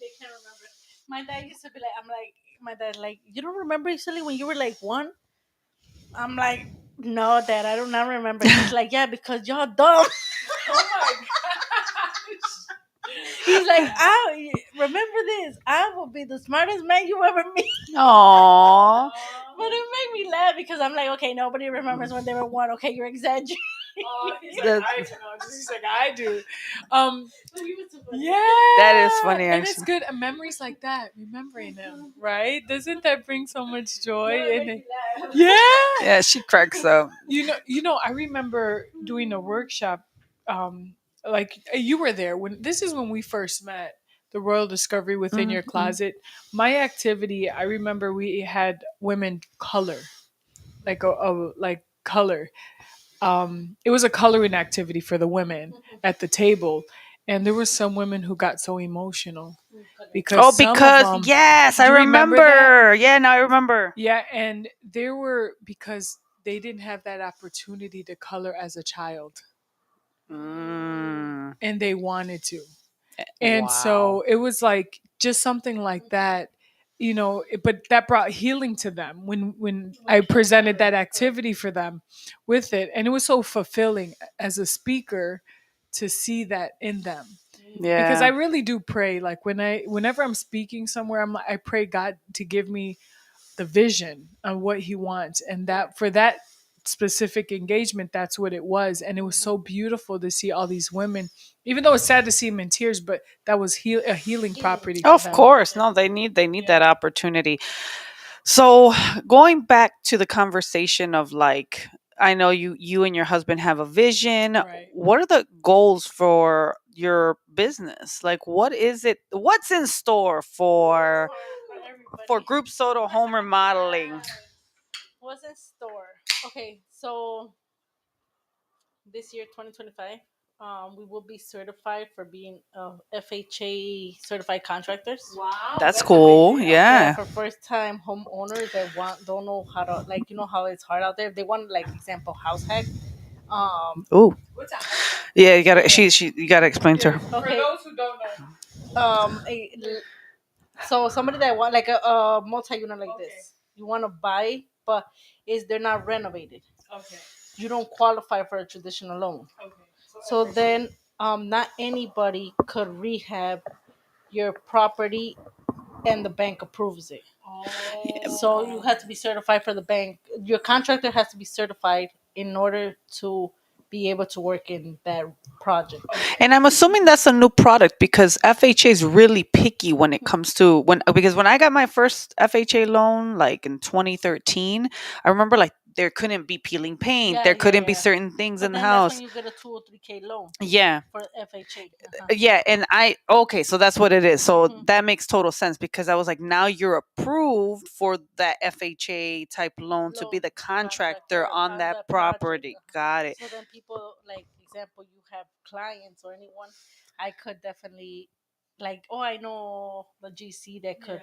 They can't remember. My dad used to be like, I'm like, my dad like, you don't remember usually when you were like one? I'm like, no, Dad, I do not remember. He's like, yeah, because y'all dumb. Oh my He's like, I remember this. I will be the smartest man you ever meet. Aww. But it made me laugh because I'm like, okay, nobody remembers when they were one. Okay, you're exaggerating. Oh, he's like, That, I know. He's like, I do. Um, But he was so funny. that is yeah, funny and it's actually. good. Memories like that, remembering them, right? Doesn't that bring so much joy? No, it And makes me laugh. yeah, Yeah, she cracks up. I remember doing a workshop. Um, like you were there when this is when we first met. The Royal Discovery Within Your Mhm. Closet. My activity, I remember we had women color, like a like color. It was a coloring activity for the women at the table, and there were some women who got so emotional because Oh, some of because them. yes, I Do you remember that? remember. Yeah, now I remember. Yeah, and there were because they didn't have that opportunity to color as a child, Mm, and they wanted to. And wow. so it was like just something like that, but that brought healing to them when I presented that activity for them with it. And it was so fulfilling as a speaker to see that in them. Because I Yeah. really do pray, like whenever I'm speaking somewhere, I pray God to give me the vision of what he wants, and that for that specific engagement, that's what it was. And it was so beautiful to see all these women, even though it's sad to see them in tears, but that was a healing property for Of them. course. No, they need that Yeah. opportunity. So, going back to the conversation of like, I know you and your husband have a vision. Right. What are the goals for your business? Like, what is it? What's in store for everybody. Group Soto Home Remodeling? What's in store? Okay, so this year, 2025, we will be certified for being FHA certified contractors. Wow, That's that's cool. amazing. Yeah, Yeah. for first time homeowners that don't know how to, like, how it's hard out there. They want, like, example, house hack. Um, Ooh. What's a house hack? Yeah, you gotta. yeah. She. You gotta explain to Yeah, her. for Okay. those who don't know. Um, a, so somebody that want like a multi-unit like Okay. this, you want to buy, but is they're not renovated. Okay. You don't qualify for a traditional loan. Okay. So then, not anybody could rehab your property and the bank approves it. So you have to be certified for the bank. Your contractor has to be certified in order to be able to work in that project. And I'm assuming that's a new product because FHA is really picky when it comes to when because when I got my first FHA loan like in 2013, I remember like there couldn't be peeling paint, Yeah, there yeah, couldn't be yeah. certain things But in the then that's when house. you get a 2 or 3K loan Yeah. for FHA. Yeah, and I okay, so that's what it is. So Mhm. that makes total sense because I was like, now you're approved for that FHA type loan to be Loan the contractor contractor on on that that project. property. Got it. So then people, like, example, you have clients or anyone, I could definitely, like, oh, I know the GC that could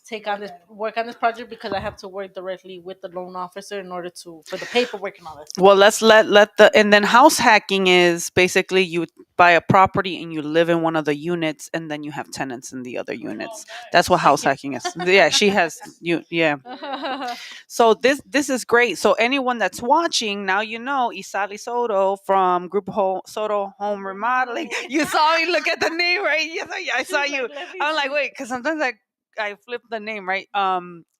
take on this work on this project because I have to work directly with the loan officer in order to for the paperwork and all that stuff. Well, let's let the and then house hacking is basically you buy a property and you live in one of the units and then you have tenants in the other units. That's what I house hacking is. Yeah, she has you. Yeah. can't. So this is great. So anyone that's watching now, you know Isali Soto from Soto Home Remodeling. You saw me look at the name, right? Yes, I saw She's you. like, let me I'm like, see. wait, because sometimes I flip the name, right?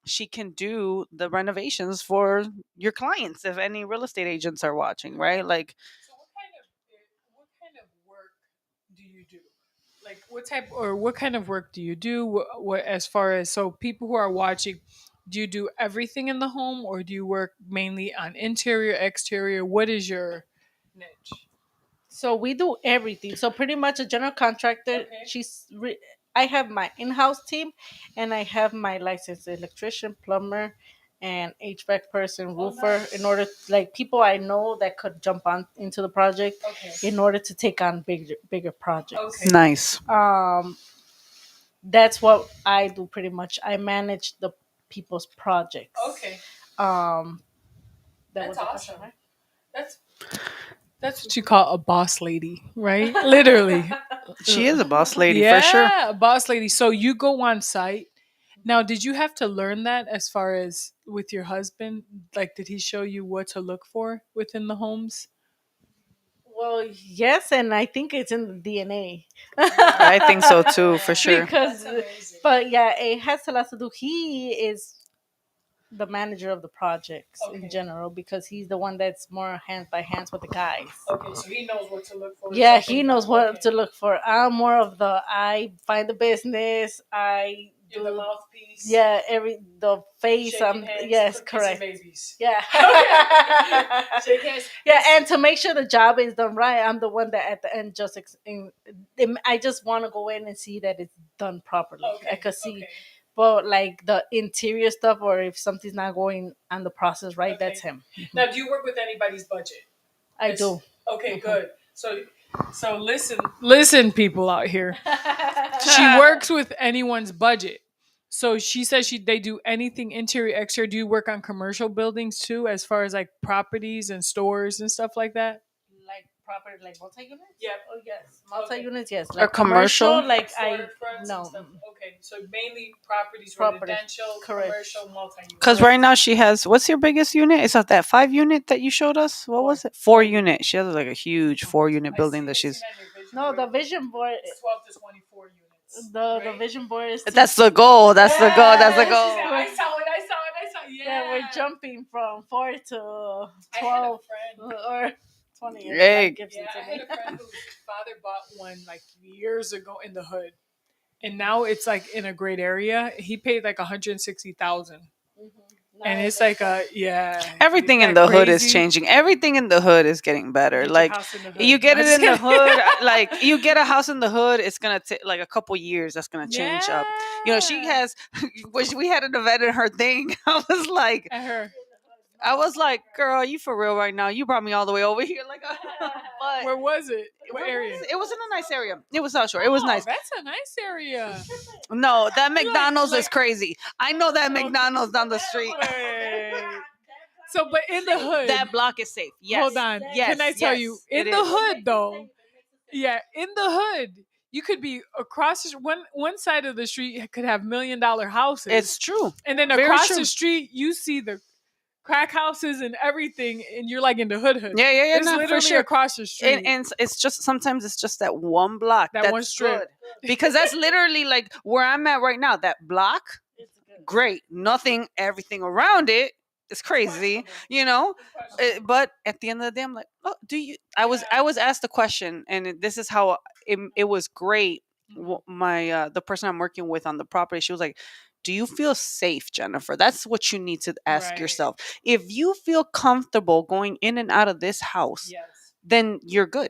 She can do the renovations for your clients if any real estate agents are watching, right? Like, So what kind of work do you do? Like what kind of work do you do? What as far as so people who are watching, do you do everything in the home or do you work mainly on interior, exterior? What is your niche? So we do everything. So pretty much a general contractor. Okay. I have my in-house team, and I have my licensed electrician, plumber, and HVAC person, Oh, roofer. nice. In order, like, people I know that could jump on into the project, Okay. in order to take on bigger projects. Okay. nice. Um, that's what I do pretty much. I manage the people's projects. Okay. Um, that That's was the question, awesome. right? That's that's what you call a boss lady, right? Literally. She is a boss lady for sure. Yeah, a boss lady. So you go on site. Now, did you have to learn that as far as with your husband? Like, did he show you what to look for within the homes? Well, yes, and I think it's in the DNA. I think so too, for sure. Because, That's amazing. but yeah, it has a lot to do. He is the manager of the projects Okay. in general because he's the one that's more hands by hands with the guys. Okay, so he knows what to look for. Yeah, something he knows what okay. to look for. I'm more of the I find the business. I You're do the mouthpiece. yeah every the face. Shaking hands, Yes, cookies correct. and babies. Yeah. Shake hands. Yeah, and to make sure the job is done right, I'm the one that at the end just I just want to go in and see that it's done properly. Okay. I could see, Okay. but like the interior stuff, or if something's not going on the process right, Okay. that's him. Now, do you work with anybody's budget? I do. Okay, good. So So listen, people out here. She works with anyone's budget. So she says they do anything interior, exterior. Do you work on commercial buildings too, as far as like properties and stores and stuff like that? Like proper, like multi units. Yeah. Oh yes, multi units. Yes, Or like commercial? commercial. Like Storefronts and no stuff. Okay, so mainly properties, property. residential, Correct. commercial, multi-unit. Because right now she has, what's your biggest unit? Is that 5 unit that you showed us? What was it? 4 unit. She has like a huge 4 unit building that she's. No, the vision board. It's 12 to 24 units. The vision board is. That's the goal. That's the goal. That's the goal. I saw it. I saw it. Yeah, we're jumping from 4 to I had a 12 friend. or 20 years. Hey. Like Gibson Yeah, I to had me. a friend whose father bought one like years ago in the hood, and now it's like in a great area. He paid like 160,000, and it's like Everything in that the hood is crazy? changing. Everything in the hood is getting better. Get your Like house in the hood. you get it Just in the kidding. hood, like you get a house in the hood, it's gonna take like a couple years. That's gonna change up. You know, she Yeah. has. We had an event in her thing. At her. I was like, girl, you for real right now? You brought me all the way over here, like, but Where was it? What where area? was it? It was in a nice area. It was South Shore. It was Oh, nice. That's a nice area. No, that like- McDonald's is like- crazy. I know that McDonald's down the street. Wait. So, but in the hood. That block is safe. Yes. Hold on. Yes. Can I tell yes, you? it In the is. hood, though. Yeah, in the hood, you could be across one side of the street could have $1 million houses. It's true. And then very across true. the street, you see the crack houses and everything, and you're like in the hood. Yeah. It's No, literally for sure. across the street. And it's just sometimes it's just that one block That that's one strip. good. Because that's literally like where I'm at right now. That block, great. Nothing, everything around it is crazy, you know. But at the end of the day, I'm like, oh, do you? I was asked a question, and this is how it was great. My the person I'm working with on the property, she was like, do you feel safe, Jennifer? That's what you need to ask Right. yourself. If you feel comfortable going in and out of this house, Yes. then you're good,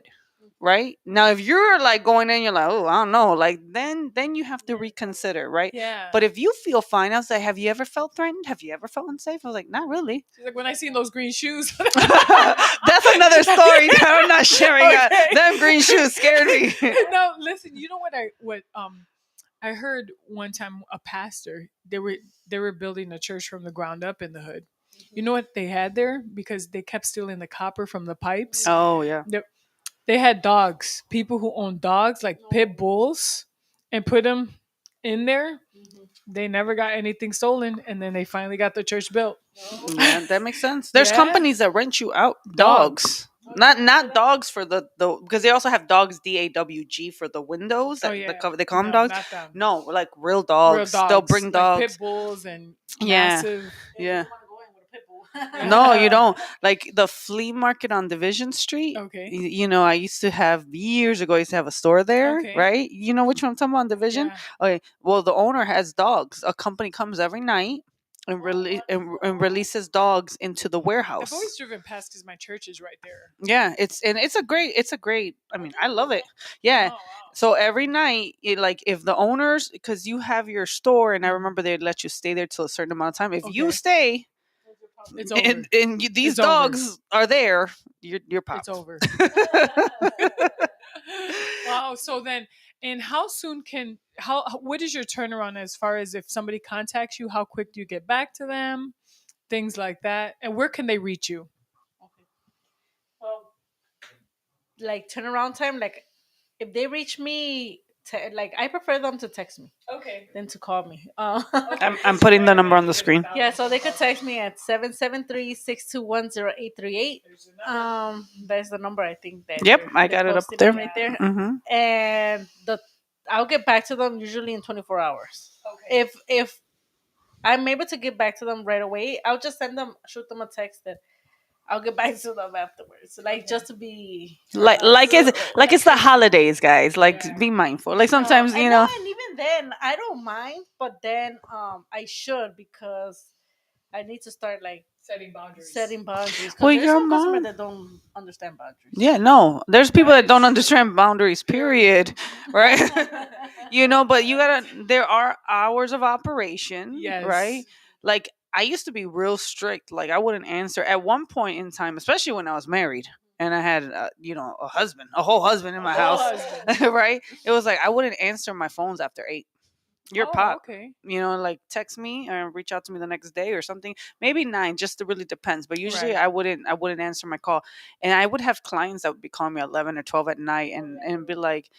right? Now if you're like going in, you're like, oh, I don't know, like then you have to reconsider, right? Yeah. But if you feel fine, I was like, have you ever felt threatened? Have you ever felt unsafe? I was like, not really. She's like, when I seen those green shoes. That's another story that I'm not sharing. Okay. Them green shoes scared me. No, listen. You know what I heard one time a pastor, they were building a church from the ground up in the hood. You know what they had there? Because they kept stealing the copper from the pipes. Oh yeah. They had dogs, people who own dogs like pit bulls, and put them in there. They never got anything stolen, and then they finally got the church built. Yeah, that makes sense. There's Yeah. companies that rent you out dogs. Not dogs for the because they also have dogs DAWG for the windows. Oh that yeah, they call them No, dogs. not them. No, like real dogs. Real dogs. They'll bring like dogs. pit bulls and Yeah. massive. Yeah. No, you don't. Like the flea market on Division Street. Okay. You know, I used to have years ago. I used to have a store there, Okay. right? You know which one I'm talking about on Division? Yeah. Okay. Well, the owner has dogs. A company comes every night and releases dogs into the warehouse. I've always driven past because my church is right there. Yeah, it's a great. I mean, I love it. Yeah. Oh, wow. So every night, like if the owners, because you have your store, and I remember they'd let you stay there till a certain amount of time. If you Okay. stay, It's over. and these It's over. dogs are there, you're popped. It's over. Wow. So then, and how soon what is your turnaround as far as if somebody contacts you, how quick do you get back to them? Things like that. And where can they reach you? Well, like turnaround time, like if they reach me, like I prefer them to text me Okay. than to call me. I'm putting the number on the screen. Yeah, so they could text me at 773-621-0838. That's the number I think that. Yep, I got it up posted there. right there. Mm-hmm. And I'll get back to them usually in 24 hours. Okay. If I'm able to get back to them right away, I'll just shoot them a text that I'll get back to them afterwards. Like just to be Like it's the holidays, guys. Like be mindful. Like sometimes and you know. and even then I don't mind, but then I should because I need to start like Setting boundaries. setting boundaries. 'Cause Well, there's your some customers mom- that don't understand boundaries. Yeah, no. There's people That that don't is understand boundaries. Period. Right. You know, but you gotta. There are hours of operation. Yes. Right. Like I used to be real strict. Like I wouldn't answer at one point in time, especially when I was married. and I had a husband, a whole husband in my whole house, husband. right? It was like I wouldn't answer my phones after 8. Your Oh, pop, okay. like text me or reach out to me the next day or something. Maybe 9, just it really depends. But usually Right. I wouldn't answer my call, and I would have clients that would be calling me at 11 or 12 at night, and be like,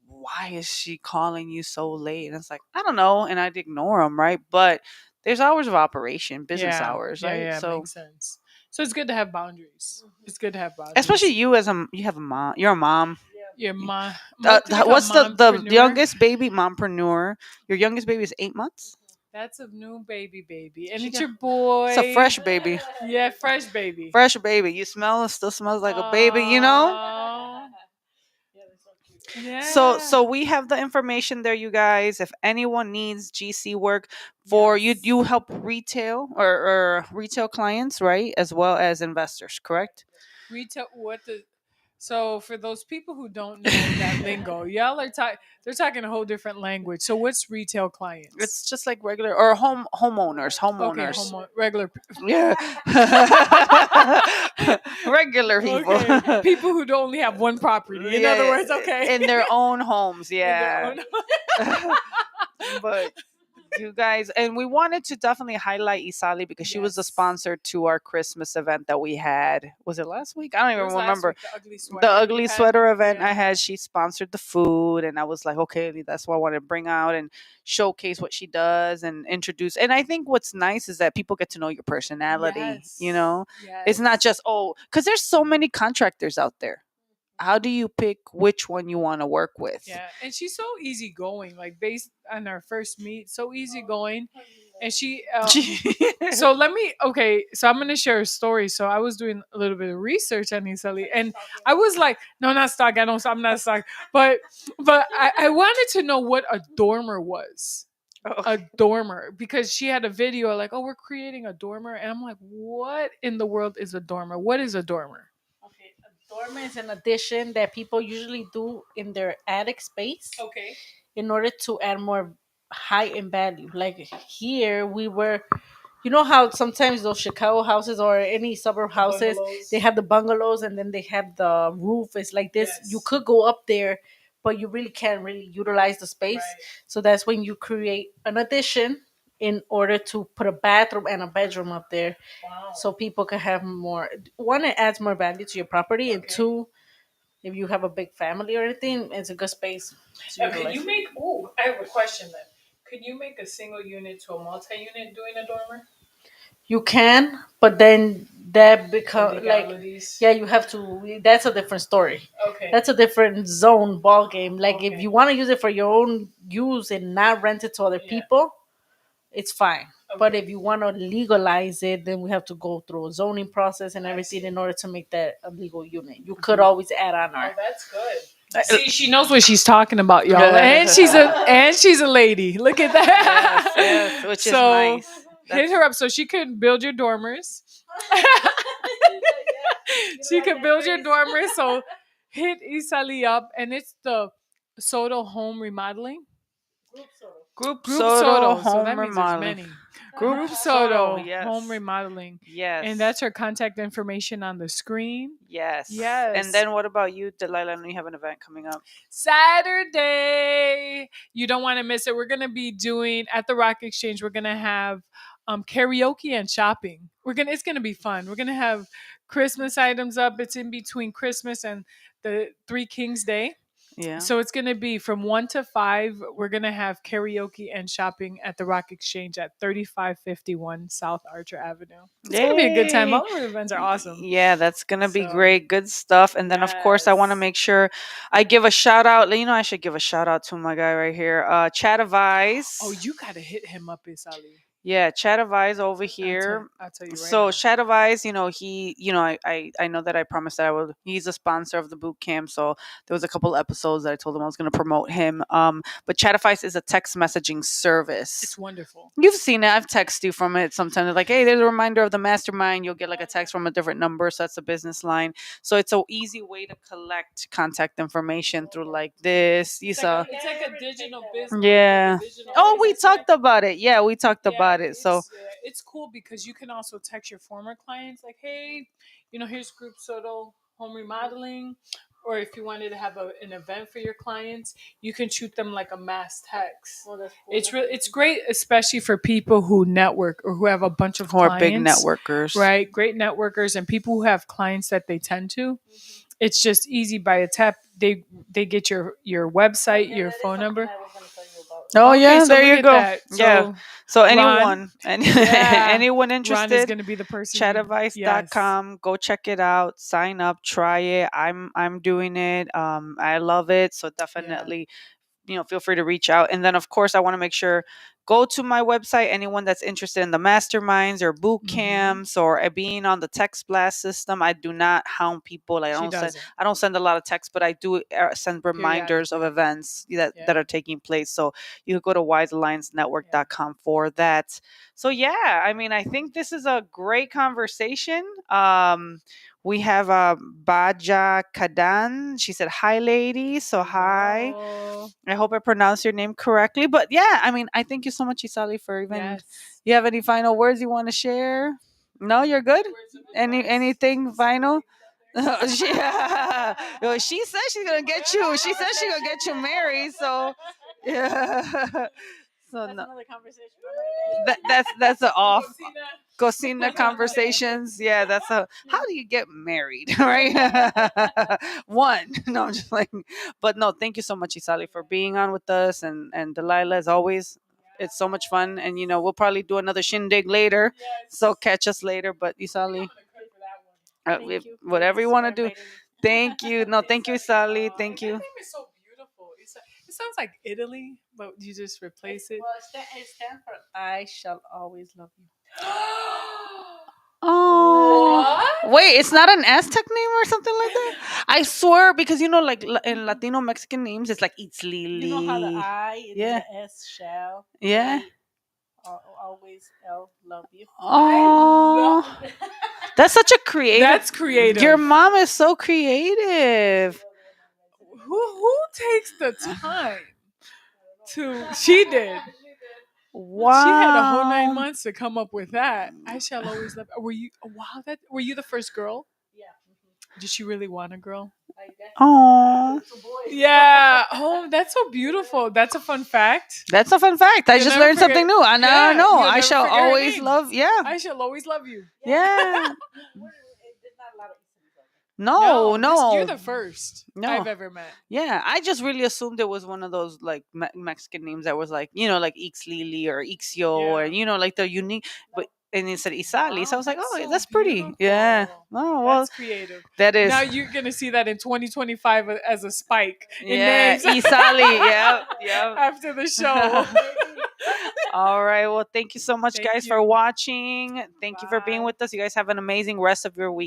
why is she calling you so late? And it's like, I don't know, and I'd ignore them, right? But there's hours of operation, business Yeah. hours, Yeah. right? Yeah. So Makes sense. So it's good to have boundaries. It's good to have especially boundaries. you you have a mom, you're a mom. Your mom. What do they call What's the mompreneur? youngest baby? Mompreneur. Your youngest baby is 8 months. That's a new baby, and She it's got your It's a boy. fresh baby. Yeah, fresh baby. Fresh baby. You smell it, still smells like a baby. Oh, So yeah. we have the information there, you guys. If anyone needs GC work for you, Yes. you help retail or retail clients, right? As well as investors, correct? Retail. What the? So for those people who don't know that lingo, y'all are talking. They're talking a whole different language. So what's retail clients? It's just like regular or homeowners, Okay, homeowners. homo regular. Yeah. Regular people. Okay, people who don't only have one property. In other Yeah, words, okay, in their own homes, in their yeah. own. But you guys, and we wanted to definitely highlight Isali because she was the Yes. sponsor to our Christmas event that we had. Was it last week? I don't It was even last remember. week, the ugly The sweater you ugly had. sweater event I Yeah. had, she sponsored the food, and I was like, okay, that's what I want to bring out and showcase what she does and introduce. And I think what's nice is that people get to know your personality. Yes. It's not Yes. just, because there's so many contractors out there. How do you pick which one you want to work with? Yeah, and she's so easygoing. Like based on our first meet, so easygoing, and she. So let me. Okay, so I'm gonna share a story. So I was doing a little bit of research on Isali, and I was like, no, not stock. I don't. I'm not stock. But I wanted to know what a dormer was. A Okay. dormer, because she had a video like, oh, we're creating a dormer, and I'm like, what in the world is a dormer? What is a dormer? Okay, a dormer is an addition that people usually do in their attic space Okay. in order to add more height and value. Like here, we were, you know how sometimes those Chicago houses or any suburb houses, Bungalows. they have the bungalows and then they have the roof. It's like this. You Yes. could go up there, but you really can't really utilize the space. Right. So that's when you create an addition in order to put a bathroom and a bedroom up there, Wow. so people can have more. One, it adds more value to your property, and Okay. two, if you have a big family or anything, it's a good space to Could utilize. you make? Oh, I have a question then. Could you make a single unit to a multi-unit doing a dormer? You can, but then that become like, Legalities. yeah, you have to. That's a different story. Okay. That's a different zone ball game. Like if Okay. you want to use it for your own use and not rent it to other Yeah. people, it's fine. But Okay. if you want to legalize it, then we have to go through a zoning process and I everything see. in order to make that a legal unit. You could always add on Oh, our. that's good. See, she knows what she's talking about, y'all, and she's a lady. Look at Yes, that. yes, which is So nice. hit her up so she could build your dormers. She could build your dormers. So hit Isali up, and it's the Soto Home Remodeling. Group Group Soto Soto. So that Home means there's Remodeling. many. Group Group Soto, Soto yes. Home Remodeling. And Yes. that's her contact information on the screen. Yes. Yes. And then what about you, Delilah? I know you have an event coming up. Saturday. You don't want to miss it. We're going to be doing at the Rock Exchange. We're going to have karaoke and shopping. It's going to be fun. We're going to have Christmas items up. It's in between Christmas and the Three Kings Day. Yeah. So it's going to be from 1 to 5. We're going to have karaoke and shopping at the Rock Exchange at 3551 South Archer Avenue. It's going to be a good time. Yay. All of our events are awesome. Yeah, that's gonna be So, great. Good stuff. And then of course I want to yes. make sure I give a shout out. I should give a shout out to my guy right here. Chat Advice. Oh, you got to hit him up, Isali. Yeah, Chat Advice over here. I'll tell you right So now. Chat Advice, he, I know that I promised that I would. He's a sponsor of the boot camp, so there was a couple episodes that I told him I was going to promote him. But Chat Advice is a text messaging service. It's wonderful. You've seen it. I've texted you from it sometimes. It's like, hey, there's a reminder of the mastermind. You'll get like a text from a different number. So that's a business line. So it's an easy way to collect contact information through like this. You saw. It's like a digital business. Yeah. Like a digital Oh, we business. talked about it. Yeah, we talked about it. So it's cool because you can also text your former clients like, hey, here's Group Soto Home Remodeling. Or if you wanted to have an event for your clients, you can shoot them like a mass text. Oh, that's cool. It's great, especially for people who network or who have a bunch of Who are big clients, networkers. right? Great networkers and people who have clients that they tend to. It's just easy by a tap. They get your website, Yeah, your that is phone something number. I was gonna tell you about. Oh Okay, yeah, so there look you at go. that. Yeah. So So Ron, anyone, yeah, anyone Ron is interested, going to be the person. Yes, chatadvice.com, go check it out, sign up, try it. I'm doing it. I love it. So yeah. definitely, feel free to reach out. And then, of course, I want to make sure go to my website. Anyone that's interested in the masterminds or boot Hmm. camps or being on the text blast system, I do not hound people. Like, She doesn't I don't send a lot of texts, but I do send reminders of periodically. events that Yeah, are taking place. So you could go to yeah. wisealliancenetwork.com for that. So yeah, I mean, I think this is a great conversation. We have Baja Kadan. She said, "Hi, ladies." So hi. Hello. I hope I pronounced your name correctly. But yeah, I mean, I thank you so much, Isali, for even. Yes. You have any final words you want to share? No, you're good. Anything final? she, well, she said she's gonna get you. She said she's gonna get you married. So yeah. So That's no, another conversation for another that's an off. day. Cocina conversations. Yeah, that's a how do you get married, right? One. No, I'm just like, but no, thank you so much, Isali, for being on with us and Delilah as always. It's so much fun, and we'll probably do another shindig later. So catch us later. But Isali, Thank you. whatever you Thanks want for to do. inviting me. Thank you. No, thank you, Isali. And Thank that you. name is so beautiful. It sounds like Italy, but you just replace it. Well, it stands for I shall always love you. Oh, What? wait, it's not an Aztec name or something like that? I swear, because like in Latino Mexican names, it's like it's You know how the Lily. I and then Yeah, the S shall. yeah. Always L love you. Oh, that's such a creative. That's Your creative. mom is so creative. Who takes the time to? She did. She had a whole nine Wow. months to come up with that. I shall always love. Were you? Wow, that were you the first girl? Yeah. Did she really want a girl? I guess. Oh, Two boys. Yeah. Oh, that's so beautiful. That's a fun fact. that's a fun fact. I You'll just never learned forget. something new. I now Yeah, know. you'll I never shall forget her always name. love. Yeah, I shall always love you. yeah. There's not a lot of Easterns out there. No, No, you're no, the first no. I've ever met. Yeah, I just really assumed it was one of those like Mexican names that was like like Ixlili or Ixio or Yeah. like the unique, but and it said Isali, so I Wow, was like, that's oh, so that's pretty. Yeah. beautiful. Oh well, That's creative. that is. Now you're gonna see that in 2025 as a spike in Yeah, names Isali. Yep, yep. after the show. All right. Well, thank you so much, Thank guys, for you. watching. Thank you for being Bye. with us. You guys have an amazing rest of your week.